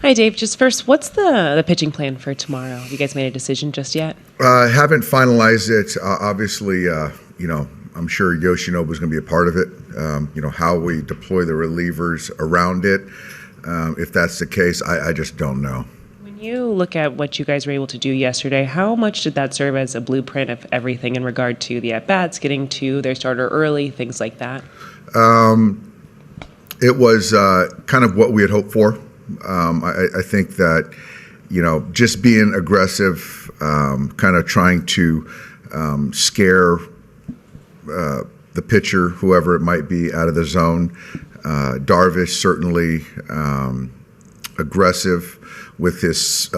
Hi, Dave. Just first, what's the pitching plan for tomorrow? Have you guys made a decision just yet? Haven't finalized it. Obviously, I'm sure Yoshinobu is going to be a part of it. How we deploy the relievers around it. If that's the case, I just don't know. When you look at what you guys were able to do yesterday, how much did that serve as a blueprint of everything in regard to the at-bats, getting to their starter early, things like that? It was kind of what we had hoped for. I think that, just being aggressive, kind of trying to scare the pitcher, whoever it might be, out of the zone. Darvish certainly aggressive with his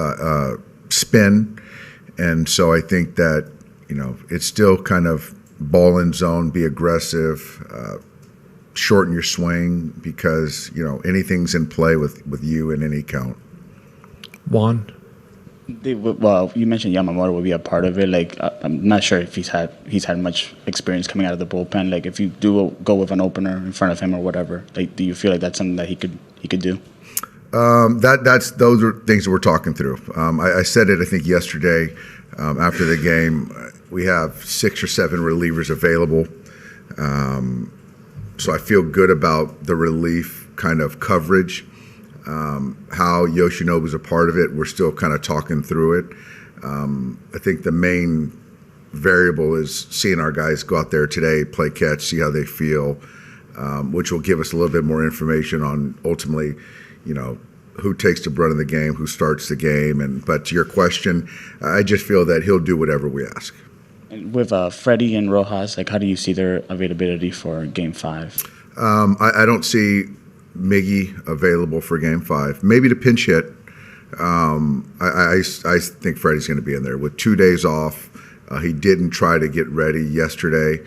spin. And so I think that, it's still kind of ball in zone, be aggressive, shorten your swing because, anything's in play with you in any count. Juan? Well, you mentioned Yamamoto will be a part of it. Like, I'm not sure if he's had much experience coming out of the bullpen. Like, if you do go with an opener in front of him or whatever, like, do you feel like that's something that he could do? Those are things that we're talking through. I said it, I think, yesterday after the game. We have 6 or 7 relievers available. So I feel good about the relief kind of coverage. How Yoshinobu's a part of it, we're still kind of talking through it. I think the main variable is seeing our guys go out there today, play catch, see how they feel, which will give us a little bit more information on ultimately, who takes the brunt of the game, who starts the game. But to your question, I just feel that he'll do whatever we ask. And with Freddie and Rojas, like, how do you see their availability for Game 5? I don't see Miggy available for Game 5. Maybe to pinch hit. I think Freddie's going to be in there. With 2 days off, he didn't try to get ready yesterday.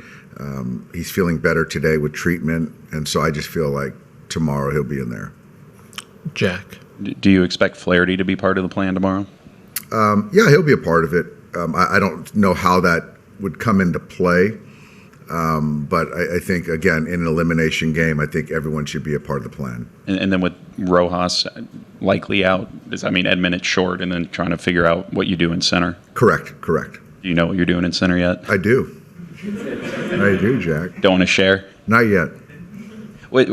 He's feeling better today with treatment, and so I just feel like tomorrow he'll be in there. Jack? Do you expect Flaherty to be part of the plan tomorrow? Yeah, he'll be a part of it. I don't know how that would come into play. But I think, again, in an elimination game, I think everyone should be a part of the plan. And then with Rojas likely out, does that mean Edman at short and then trying to figure out what you do in center? Correct. Do you know what you're doing in center yet? I do. I do, Jack. Don't want to share? Not yet. Wait,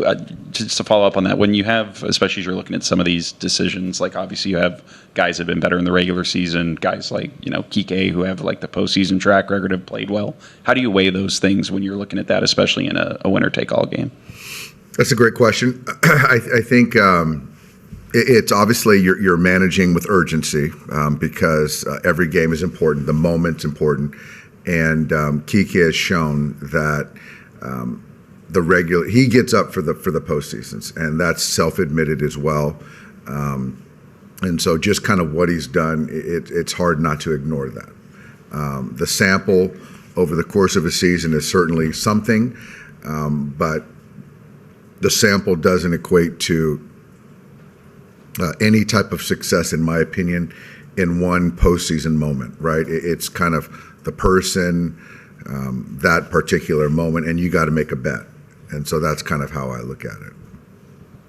just to follow up on that, when you have, especially as you're looking at some of these decisions, like obviously you have guys that have been better in the regular season, guys like, Kike who have like the postseason track record, have played well. How do you weigh those things when you're looking at that, especially in a winner-take-all game? That's a great question. I think it's obviously you're managing with urgency because every game is important. The moment's important. And Kike has shown that he gets up for the postseasons, and that's self-admitted as well. And so just kind of what he's done, it's hard not to ignore that. The sample over the course of a season is certainly something, but the sample doesn't equate to any type of success, in my opinion, in one postseason moment, right? It's kind of the person, that particular moment, and you got to make a bet. And so that's kind of how I look at it.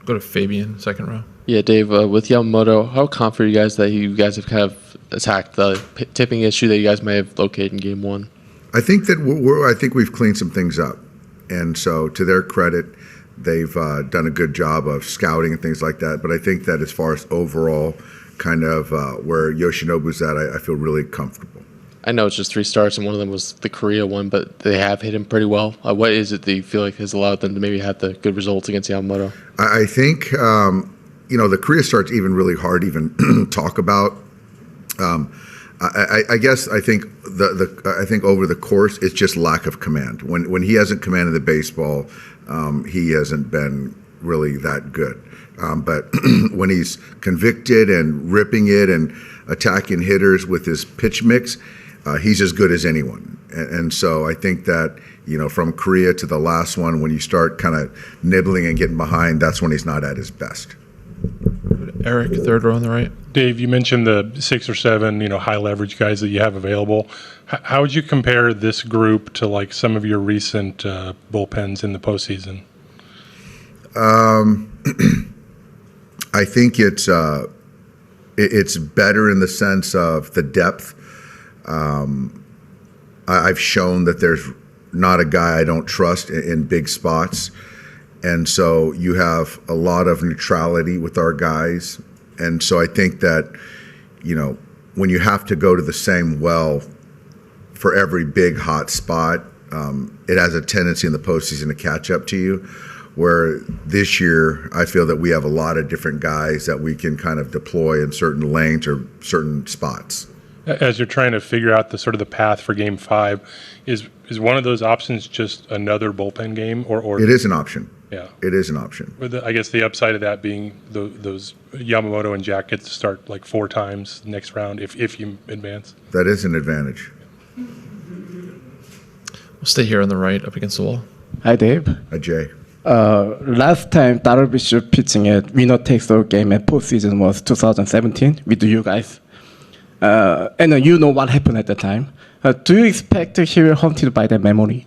Go to Fabian, second row. Yeah, Dave, with Yamamoto, how confident are you guys that you guys have kind of attacked the tipping issue that you guys may have located in Game 1? I think that I think we've cleaned some things up. And so to their credit, they've done a good job of scouting and things like that. But I think that as far as overall kind of where Yoshinobu's at, I feel really comfortable. I know it's just 3 starts, and one of them was the Korea one, but they have hit him pretty well. What is it that you feel like has allowed them to maybe have the good results against Yamamoto? I think, the Korea start's even really hard to even talk about. I think over the course, it's just lack of command. When he hasn't commanded the baseball, he hasn't been really that good. But when he's convicted and ripping it and attacking hitters with his pitch mix, he's as good as anyone. And so I think that, from Korea to the last one, when you start kind of nibbling and getting behind, that's when he's not at his best. Eric, third row on the right. Dave, you mentioned the 6 or 7, high leverage guys that you have available. How would you compare this group to like some of your recent bullpens in the postseason? I think it's It's better in the sense of the depth. I've shown that there's not a guy I don't trust in big spots. And so you have a lot of neutrality with our guys. And so I think that, when you have to go to the same well for every big hot spot, it has a tendency in the postseason to catch up to you. Where this year, I feel that we have a lot of different guys that we can kind of deploy in certain lanes or certain spots. As you're trying to figure out the sort of the path for Game 5, is one of those options just another bullpen game, or It is an option. Yeah, It is an option. I guess the upside of that being those Yamamoto and Jack get to start like 4 times next round if you advance. That is an advantage. We'll stay here on the right, up against the wall. Hi, Dave. Jay. Last time Darvish pitching at winner takes all game at postseason was 2017 with you guys. And you know what happened at the time. Do you expect to hear haunted by that memory?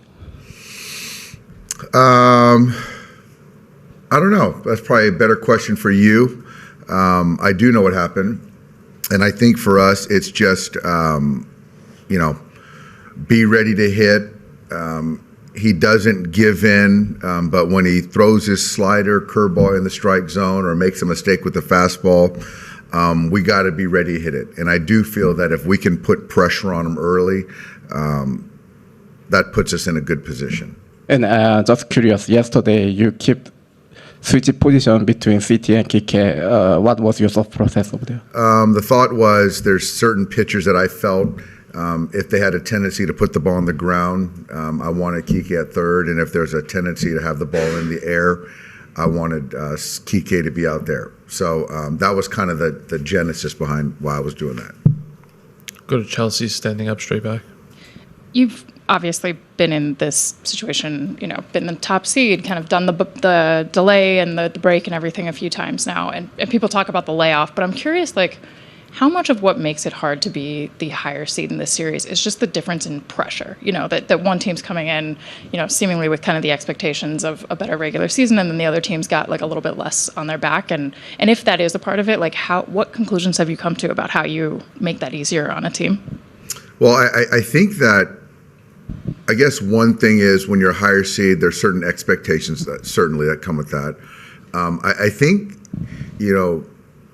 I don't know. That's probably a better question for you. I do know what happened. And I think for us, it's just, be ready to hit. He doesn't give in, but when he throws his slider, curveball in the strike zone or makes a mistake with the fastball, we got to be ready to hit it. And I do feel that if we can put pressure on him early, that puts us in a good position. And just curious, yesterday you kept switching position between CT and Kike. What was your thought process over there? The thought was there's certain pitchers that I felt if they had a tendency to put the ball on the ground, I wanted Kike at third. And if there's a tendency to have the ball in the air, I wanted Kike to be out there. So that was kind of the genesis behind why I was doing that. Go to Chelsea, standing up straight back. You've obviously been in this situation, been the top seed, kind of done the delay and the break and everything a few times now. And people talk about the layoff, but I'm curious, how much of what makes it hard to be the higher seed in this series is just the difference in pressure? That one team's coming in, seemingly with kind of the expectations of a better regular season, and then the other team's got a little bit less on their back. And if that is a part of it, what conclusions have you come to about how you make that easier on a team? Well, I think that, I guess one thing is when you're a higher seed, there's certain expectations that come with that. I think,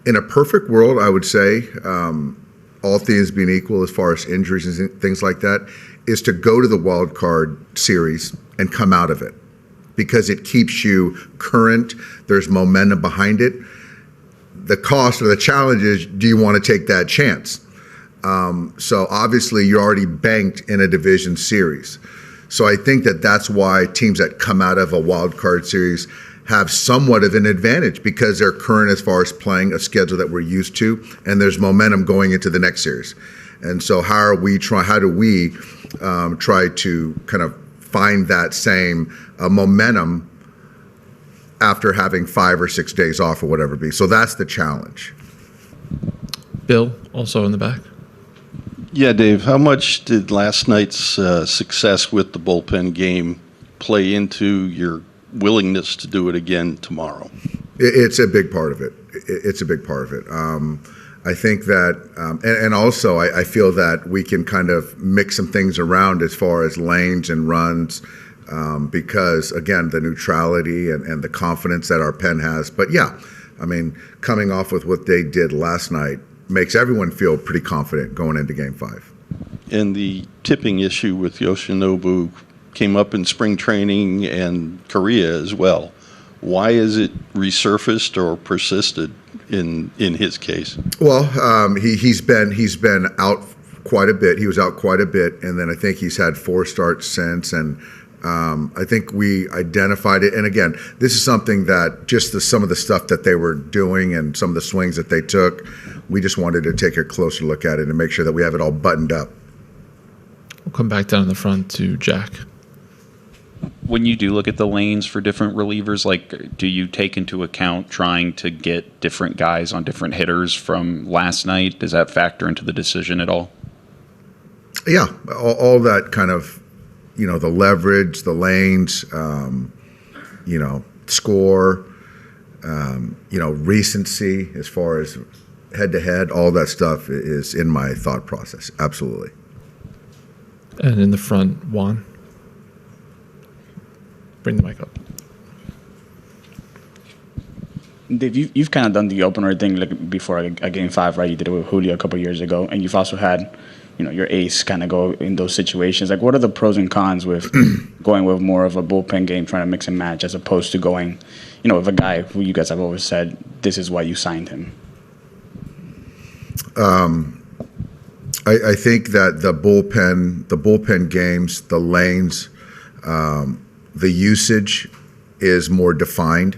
in a perfect world, I would say, all things being equal as far as injuries and things like that, is to go to the wild card series and come out of it because it keeps you current. There's momentum behind it. The cost or the challenge is, do you want to take that chance? So obviously you're already banked in a division series. So I think that's why teams that come out of a wild card series have somewhat of an advantage because they're current as far as playing a schedule that we're used to, and there's momentum going into the next series. And so how do we try to kind of find that same momentum after having 5 or 6 days off or whatever it be? So that's the challenge. Bill, also in the back. Yeah, Dave, how much did last night's success with the bullpen game play into your willingness to do it again tomorrow? It's a big part of it. It's a big part of it. I think that, and also I feel that we can kind of mix some things around as far as lanes and runs because, again, the neutrality and the confidence that our pen has. But, yeah, I mean, coming off with what they did last night makes everyone feel pretty confident going into Game 5. And the tipping issue with Yoshinobu came up in spring training and Korea as well. Why is it resurfaced or persisted in his case? Well, he's been out quite a bit. He was out quite a bit, and then I think he's had 4 starts since. And I think we identified it. And again, this is something that just some of the stuff that they were doing and some of the swings that they took, we just wanted to take a closer look at it and make sure that we have it all buttoned up. We'll come back down in the front to Jack. When you do look at the lanes for different relievers, do you take into account trying to get different guys on different hitters from last night? Does that factor into the decision at all? Yeah, all that kind of, the leverage, the lanes, score, recency as far as, head-to-head, all that stuff is in my thought process. Absolutely. And in the front, Juan. Bring the mic up. Dave, you've kind of done the opener thing like before a Game 5, right? You did it with Julio a couple years ago, and you've also had, your ace kind of go in those situations. Like, what are the pros and cons with going with more of a bullpen game, trying to mix and match, as opposed to going, with a guy who you guys have always said this is why you signed him? I think that the bullpen games, the lanes, the usage is more defined.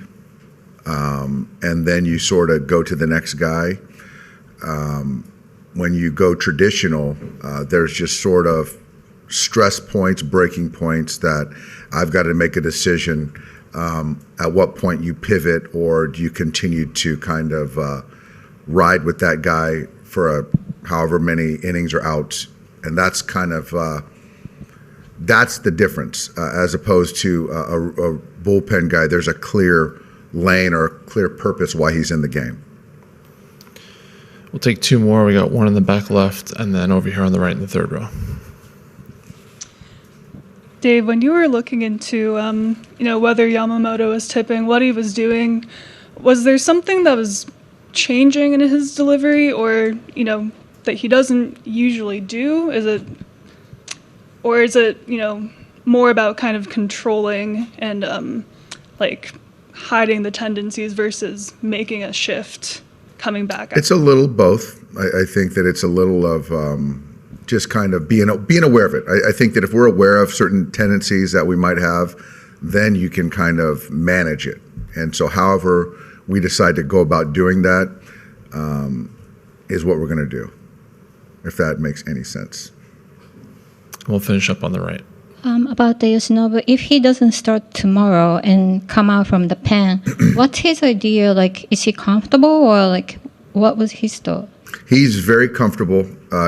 And then you sort of go to the next guy. When you go traditional, there's just sort of stress points, breaking points that I've got to make a decision at what point you pivot, or do you continue to kind of ride with that guy for however many innings or outs. And that's kind of that's the difference as opposed to a bullpen guy. There's a clear lane or a clear purpose why he's in the game. We'll take two more. We got one in the back left, and then over here on the right in the third row. Dave, when you were looking into, whether Yamamoto was tipping, what he was doing, was there something that was changing in his delivery, or that he doesn't usually do? Is it more about kind of controlling and hiding the tendencies versus making a shift? Coming back. It's a little both. I think that it's a little of just kind of being aware of it. I think that if we're aware of certain tendencies that we might have, then you can kind of manage it. And so however we decide to go about doing that is what we're going to do, if that makes any sense. We'll finish up on the right. About the Yoshinobu, if he doesn't start tomorrow and come out from the pen, what's his idea? Is he comfortable, or what was his thought? He's very comfortable.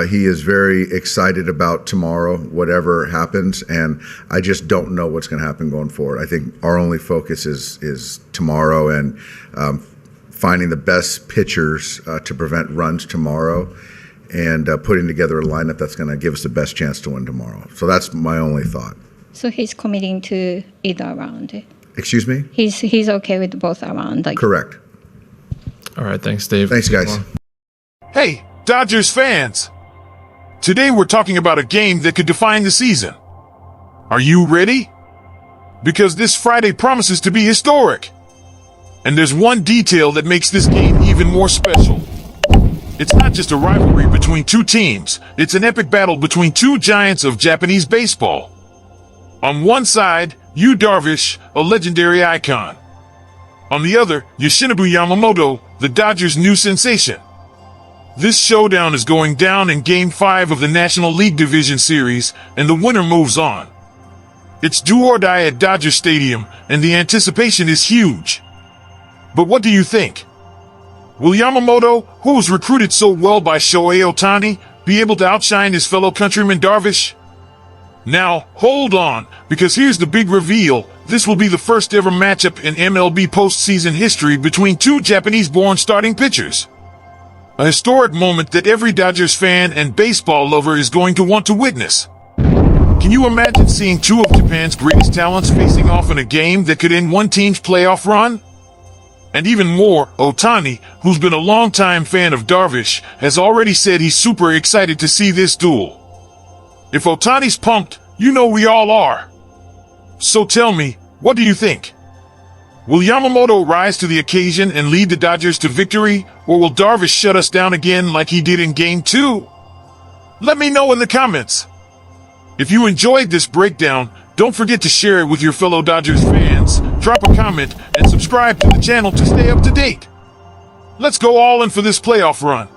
He is very excited about tomorrow, whatever happens, and I just don't know what's going to happen going forward. I think our only focus is tomorrow and finding the best pitchers to prevent runs tomorrow, and putting together a lineup that's going to give us the best chance to win tomorrow. So that's my only thought. So he's committing to either round. Excuse me? He's okay with both around. Correct. All right, thanks, Dave. Thanks, guys. Hey, Dodgers fans! Today we're talking about a game that could define the season. Are you ready? Because this Friday promises to be historic. And there's one detail that makes this game even more special. It's not just a rivalry between two teams, it's an epic battle between two giants of Japanese baseball. On one side, Yu Darvish, a legendary icon. On the other, Yoshinobu Yamamoto, the Dodgers' new sensation. This showdown is going down in Game 5 of the National League Division Series, and the winner moves on. It's do or die at Dodger Stadium, and the anticipation is huge. But what do you think? Will Yamamoto, who was recruited so well by Shohei Ohtani, be able to outshine his fellow countryman Darvish? Now, hold on, because here's the big reveal. This will be the first ever matchup in MLB postseason history between two Japanese-born starting pitchers. A historic moment that every Dodgers fan and baseball lover is going to want to witness. Can you imagine seeing two of Japan's greatest talents facing off in a game that could end one team's playoff run? And even more, Ohtani, who's been a longtime fan of Darvish, has already said he's super excited to see this duel. If Ohtani's pumped, you know we all are. So tell me, what do you think? Will Yamamoto rise to the occasion and lead the Dodgers to victory, or will Darvish shut us down again like he did in Game 2? Let me know in the comments. If you enjoyed this breakdown, don't forget to share it with your fellow Dodgers fans, drop a comment, and subscribe to the channel to stay up to date. Let's go all in for this playoff run.